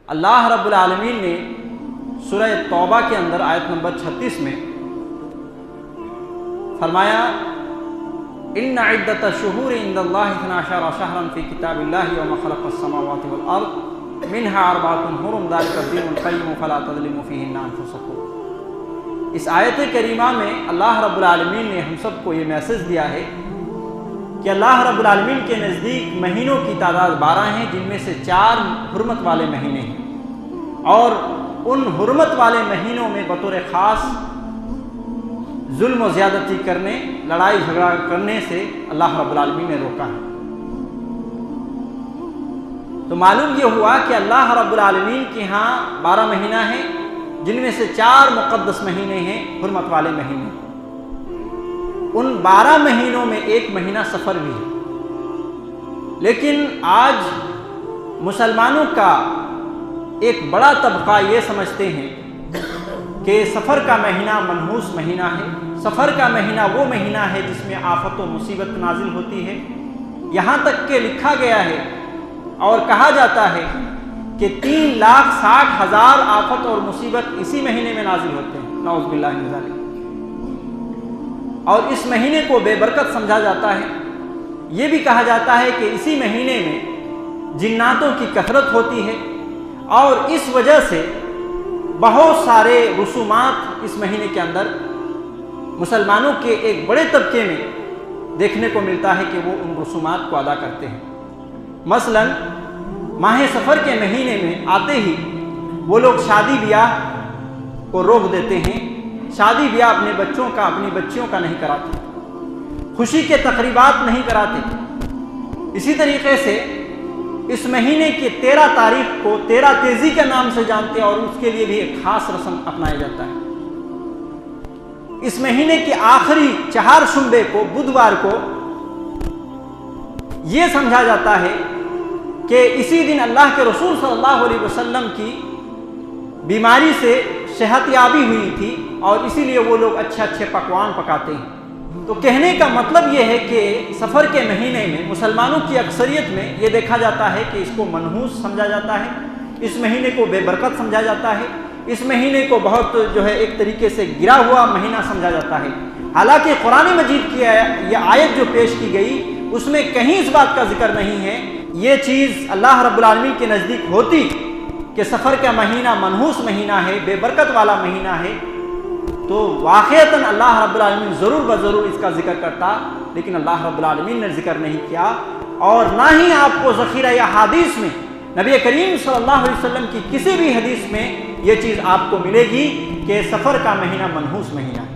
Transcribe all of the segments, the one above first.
اللہ رب العالمین نے سورہ توبہ کے اندر آیت نمبر 36 میں فرمایا ان عدۃ الشہور عند اللہ 12 شہرا فی کتاب اللہ یوم خلق السماوات والارض منها اربعۃ حرم ذلک الدین القیم فلا تظلموا فیہن انفسکم۔ اس آیت کریمہ میں اللہ رب العالمین نے ہم سب کو یہ میسج دیا ہے کہ اللہ رب العالمین کے نزدیک مہینوں کی تعداد 12 ہیں، جن میں سے 4 حرمت والے مہینے ہیں، اور ان حرمت والے مہینوں میں بطور خاص ظلم و زیادتی کرنے، لڑائی جھگڑا کرنے سے اللہ رب العالمین نے روکا ہے۔ تو معلوم یہ ہوا کہ اللہ رب العالمین کے ہاں 12 مہینہ ہیں، جن میں سے 4 مقدس مہینے ہیں، حرمت والے مہینے۔ ان 12 مہینوں میں ایک مہینہ سفر بھی ہے، لیکن آج مسلمانوں کا ایک بڑا طبقہ یہ سمجھتے ہیں کہ سفر کا مہینہ منحوس مہینہ ہے، سفر کا مہینہ وہ مہینہ ہے جس میں آفت و مصیبت نازل ہوتی ہے، یہاں تک کہ لکھا گیا ہے اور کہا جاتا ہے کہ 3,60,000 آفت اور مصیبت اسی مہینے میں نازل ہوتے ہیں، نعوذ باللہ من ذالک۔ اور اس مہینے کو بے برکت سمجھا جاتا ہے۔ یہ بھی کہا جاتا ہے کہ اسی مہینے میں جناتوں کی کثرت ہوتی ہے، اور اس وجہ سے بہت سارے رسومات اس مہینے کے اندر مسلمانوں کے ایک بڑے طبقے میں دیکھنے کو ملتا ہے کہ وہ ان رسومات کو ادا کرتے ہیں۔ مثلا ماہ سفر کے مہینے میں آتے ہی وہ لوگ شادی بیاہ کو روک دیتے ہیں، شادی بیاہ اپنے بچوں کا، اپنی بچیوں کا نہیں کراتے، خوشی کے تقریبات نہیں کراتے۔ اسی طریقے سے اس مہینے کی 13 تاریخ کو 13 تیزی کے نام سے جانتے ہیں، اور اس کے لیے بھی ایک خاص رسم اپنایا جاتا ہے۔ اس مہینے کے آخری 4 شنبے کو، بدھوار کو، یہ سمجھا جاتا ہے کہ اسی دن اللہ کے رسول صلی اللہ علیہ وسلم کی بیماری سے صحت یابی ہوئی تھی، اور اسی لیے وہ لوگ اچھے اچھے پکوان پکاتے ہیں۔ تو کہنے کا مطلب یہ ہے کہ سفر کے مہینے میں مسلمانوں کی اکثریت میں یہ دیکھا جاتا ہے کہ اس کو منحوس سمجھا جاتا ہے، اس مہینے کو بے برکت سمجھا جاتا ہے، اس مہینے کو بہت ایک طریقے سے گرا ہوا مہینہ سمجھا جاتا ہے۔ حالانکہ قرآن مجید کی یہ آیت جو پیش کی گئی اس میں کہیں اس بات کا ذکر نہیں ہے۔ یہ چیز اللہ رب العالمین کے نزدیک ہوتی کہ سفر کا مہینہ منحوس مہینہ ہے، بے برکت والا مہینہ ہے، تو واقعتاً اللہ رب العالمین ضرور بضرور اس کا ذکر کرتا، لیکن اللہ رب العالمین نے ذکر نہیں کیا، اور نہ ہی آپ کو ذخیرہ حدیث میں نبی کریم صلی اللہ علیہ وسلم کی کسی بھی حدیث میں یہ چیز آپ کو ملے گی کہ سفر کا مہینہ منحوس مہینہ ہے۔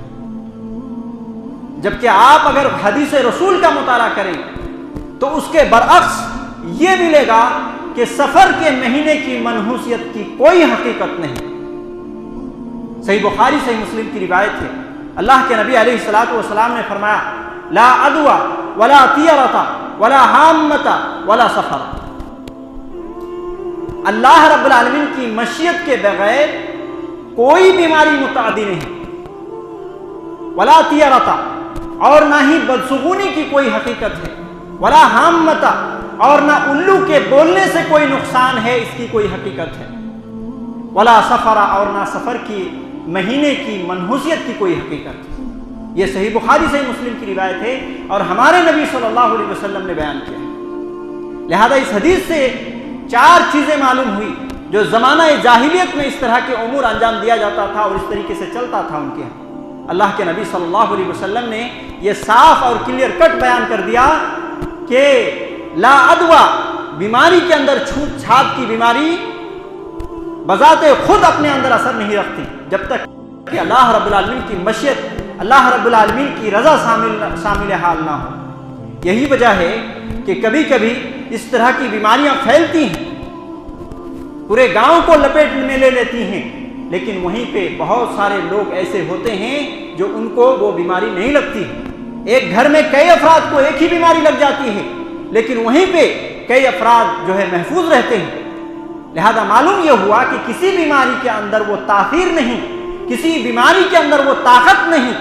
جبکہ آپ اگر حدیث رسول کا مطالعہ کریں تو اس کے برعکس یہ ملے گا کہ سفر کے مہینے کی منحوسیت کی کوئی حقیقت نہیں۔ صحیح بخاری صحیح مسلم کی روایت ہے، اللہ کے نبی علیہ الصلوۃ والسلام نے فرمایا لا عدوى ولا طیرۃ ولا حامۃ ولا سفر۔ اللہ رب العالمین کی مشیت کے بغیر کوئی بیماری متعدی نہیں، ولا طیرۃ، اور نہ ہی بدسگونی کی کوئی حقیقت ہے، ولا حامۃ، اور نہ الو کے بولنے سے کوئی نقصان ہے، اس کی کوئی حقیقت ہے، ولا سفر، اور نہ سفر کی مہینے کی منحوسیت کی کوئی حقیقت ہے۔ یہ صحیح بخاری صحیح مسلم کی روایت ہے، اور ہمارے نبی صلی اللہ علیہ وسلم نے بیان کیا ہے۔ لہذا اس حدیث سے 4 چیزیں معلوم ہوئی جو زمانہ جاہلیت میں اس طرح کے امور انجام دیا جاتا تھا اور اس طریقے سے چلتا تھا ان کے ہاں۔ اللہ کے نبی صلی اللہ علیہ وسلم نے یہ صاف اور کلیئر کٹ بیان کر دیا کہ لا عدوى، بیماری کے اندر چھوت چھات کی بیماری بذات خود اپنے اندر اثر نہیں رکھتی جب تک کہ اللہ رب العالمین کی مشیت، اللہ رب العالمین کی رضا شامل حال نہ ہو۔ یہی وجہ ہے کہ کبھی کبھی اس طرح کی بیماریاں پھیلتی ہیں، پورے گاؤں کو لپیٹ میں لے لیتی ہیں، لیکن وہیں پہ بہت سارے لوگ ایسے ہوتے ہیں جو ان کو وہ بیماری نہیں لگتی۔ ایک گھر میں کئی افراد کو ایک ہی بیماری لگ جاتی ہے، لیکن وہیں پہ کئی افراد محفوظ رہتے ہیں۔ لہذا معلوم یہ ہوا کہ کسی بیماری کے اندر وہ تاثیر نہیں، کسی بیماری کے اندر وہ طاقت نہیں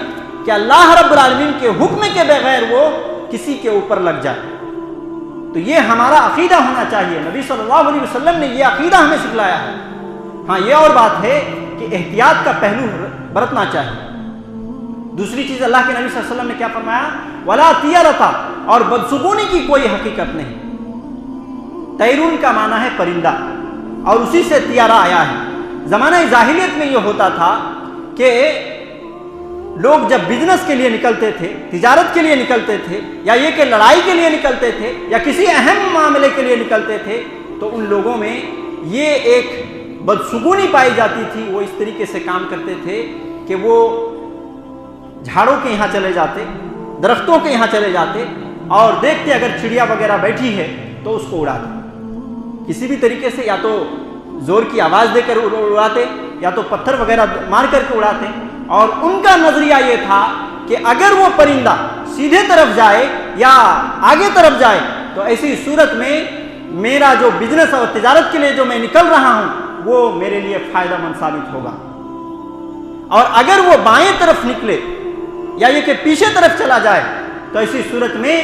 کہ اللہ رب العالمین کے حکم کے بغیر وہ کسی کے اوپر لگ جائے۔ تو یہ ہمارا عقیدہ ہونا چاہیے، نبی صلی اللہ علیہ وسلم نے یہ عقیدہ ہمیں سکھلایا ہے۔ ہاں یہ اور بات ہے کہ احتیاط کا پہلو برتنا چاہیے۔ دوسری چیز اللہ کے نبی صلی اللہ علیہ وسلم نے کیا فرمایا؟ ولا طیرۃ، اور بدسگونی کی کوئی حقیقت نہیں۔ طیرون کا معنی ہے پرندہ، اور اسی سے طیارہ آیا ہے۔ زمانہ جاہلیت میں یہ ہوتا تھا کہ لوگ جب بزنس کے لیے نکلتے تھے، تجارت کے لیے نکلتے تھے، یا یہ کہ لڑائی کے لیے نکلتے تھے، یا کسی اہم معاملے کے لیے نکلتے تھے، تو ان لوگوں میں یہ ایک بدسگونی پائی جاتی تھی۔ وہ اس طریقے سے کام کرتے تھے کہ وہ جھاڑوں کے یہاں چلے جاتے، درختوں کے یہاں چلے جاتے، اور دیکھتے اگر چڑیا وغیرہ بیٹھی ہے تو اس کو اڑاتے، کسی بھی طریقے سے، یا تو زور کی آواز دے کر اڑاتے، یا تو پتھر وغیرہ مار کر کے اڑاتے۔ اور ان کا نظریہ یہ تھا کہ اگر وہ پرندہ سیدھے طرف جائے یا آگے طرف جائے تو ایسی صورت میں میرا جو بزنس اور تجارت کے لیے جو میں نکل رہا ہوں وہ میرے لیے فائدہ مند ثابت ہوگا، اور اگر وہ بائیں طرف نکلے یا یہ کہ پیچھے طرف چلا جائے تو ایسی صورت میں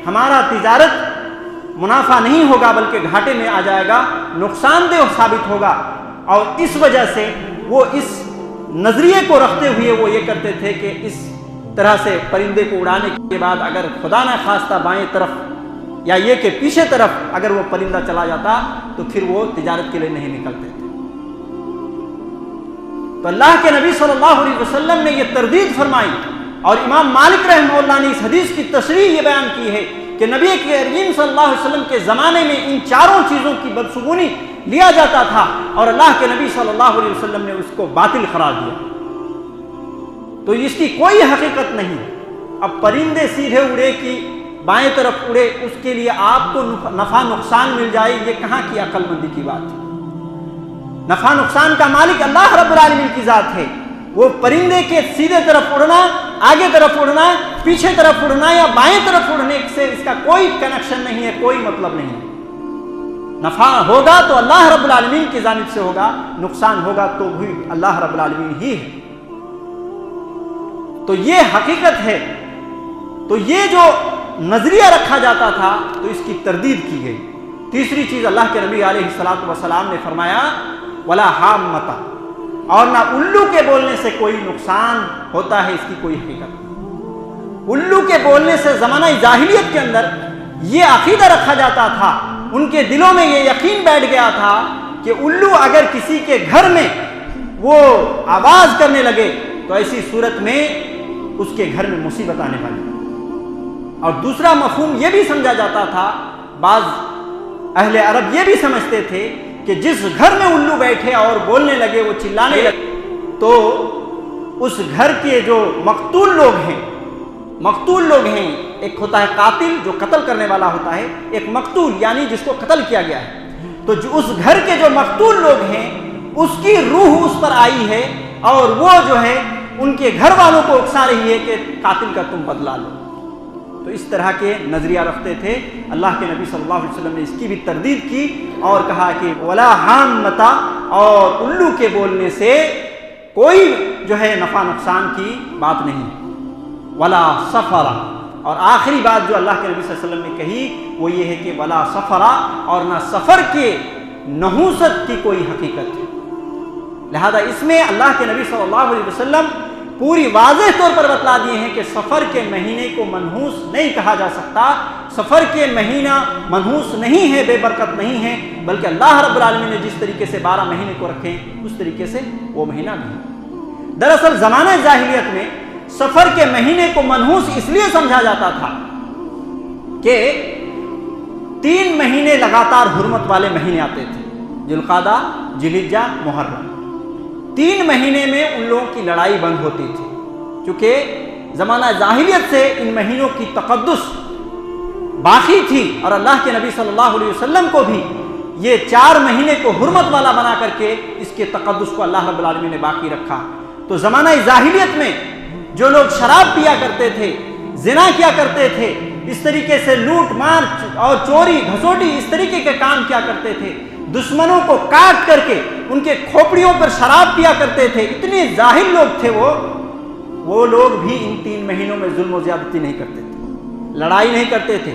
ہمارا تجارت منافع نہیں ہوگا بلکہ گھاٹے میں آ جائے گا، نقصان دہ ثابت ہوگا۔ اور اس وجہ سے وہ اس نظریے کو رکھتے ہوئے وہ یہ کرتے تھے کہ اس طرح سے پرندے کو اڑانے کے بعد اگر خدا نہ خواستہ بائیں طرف یا یہ کہ پیچھے طرف اگر وہ پرندہ چلا جاتا تو پھر وہ تجارت کے لیے نہیں نکلتے تھے۔ تو اللہ کے نبی صلی اللہ علیہ وسلم نے یہ تردید فرمائی، اور امام مالک رحمہ اللہ نے اس حدیث کی تشریح یہ بیان کی ہے کہ نبی کریم صلی اللہ علیہ وسلم کے زمانے میں ان چاروں چیزوں کی بدسگونی لیا جاتا تھا، اور اللہ کے نبی صلی اللہ علیہ وسلم نے اس کو باطل قرار دیا۔ تو اس کی کوئی حقیقت نہیں۔ اب پرندے سیدھے اڑے کہ بائیں طرف اڑے، اس کے لیے آپ کو نفع نقصان مل جائے، یہ کہاں کی عقل مندی کی بات ہے؟ نفع نقصان کا مالک اللہ رب العالمین کی ذات ہے۔ وہ پرندے کے سیدھے طرف اڑنا، آگے طرف اڑنا، پیچھے طرف اڑنا یا بائیں طرف اڑنے سے اس کا کوئی کنیکشن نہیں ہے، کوئی مطلب نہیں ہے۔ نفع ہوگا تو اللہ رب العالمین کی جانب سے ہوگا، نقصان ہوگا تو بھی اللہ رب العالمین ہی ہے۔ تو یہ حقیقت ہے۔ تو یہ جو نظریہ رکھا جاتا تھا تو اس کی تردید کی گئی۔ تیسری چیز اللہ کے نبی علیہ الصلوۃ والسلام نے فرمایا ولا حامۃ، اور نہ الو کے بولنے سے کوئی نقصان ہوتا ہے، اس کی کوئی حقیقت نہیں۔ الو کے بولنے سے زمانہ جاہلیت کے اندر یہ عقیدہ رکھا جاتا تھا، ان کے دلوں میں یہ یقین بیٹھ گیا تھا کہ الو اگر کسی کے گھر میں وہ آواز کرنے لگے تو ایسی صورت میں اس کے گھر میں مصیبت آنے والی۔ اور دوسرا مفہوم یہ بھی سمجھا جاتا تھا، بعض اہل عرب یہ بھی سمجھتے تھے کہ جس گھر میں الو بیٹھے اور بولنے لگے، وہ چلانے لگے، تو اس گھر کے جو مقتول لوگ ہیں، ایک ہوتا ہے قاتل جو قتل کرنے والا ہوتا ہے، ایک مقتول یعنی جس کو قتل کیا گیا ہے، تو جو اس گھر کے جو مقتول لوگ ہیں اس کی روح اس پر آئی ہے، اور وہ جو ہے ان کے گھر والوں کو اکسا رہی ہے کہ قاتل کا تم بدلہ لو۔ تو اس طرح کے نظریہ رکھتے تھے۔ اللہ کے نبی صلی اللہ علیہ وسلم نے اس کی بھی تردید کی اور کہا کہ ولا حامۃ، اور الو کے بولنے سے کوئی جو ہے نفع نقصان کی بات نہیں، ولا سفر، اور آخری بات جو اللہ کے نبی صلی اللہ علیہ وسلم نے کہی وہ یہ ہے کہ ولا سفر، اور نہ سفر کے نحوست کی کوئی حقیقت ہے۔ لہذا اس میں اللہ کے نبی صلی اللہ علیہ وسلم پوری واضح طور پر بتلا دیے ہیں کہ سفر کے مہینے کو منحوس نہیں کہا جا سکتا۔ سفر کے مہینہ منحوس نہیں ہے، بے برکت نہیں ہے، بلکہ اللہ رب العالمین نے جس طریقے سے 12 مہینے کو رکھے اس طریقے سے وہ مہینہ نہیں۔ دراصل زمانہ جاہلیت میں سفر کے مہینے کو منحوس اس لیے سمجھا جاتا تھا کہ 3 مہینے لگاتار حرمت والے مہینے آتے تھے، ذوالقعدہ، ذوالحجہ، محرم۔ 3 مہینے میں ان لوگوں کی لڑائی بند ہوتی تھی، چونکہ زمانہ جاہلیت سے ان مہینوں کی تقدس باقی تھی، اور اللہ کے نبی صلی اللہ علیہ وسلم کو بھی یہ 4 مہینے کو حرمت والا بنا کر کے اس کے تقدس کو اللہ رب العالمین نے باقی رکھا۔ تو زمانہ جاہلیت میں جو لوگ شراب پیا کرتے تھے، زنا کیا کرتے تھے، اس طریقے سے لوٹ مار اور چوری گھسوٹی اس طریقے کے کام کیا کرتے تھے، دشمنوں کو کاٹ کر کے ان کے کھوپڑیوں پر شراب پیا کرتے تھے، اتنے جاہل لوگ تھے وہ لوگ بھی ان 3 مہینوں میں ظلم و زیادتی نہیں کرتے تھے، لڑائی نہیں کرتے تھے،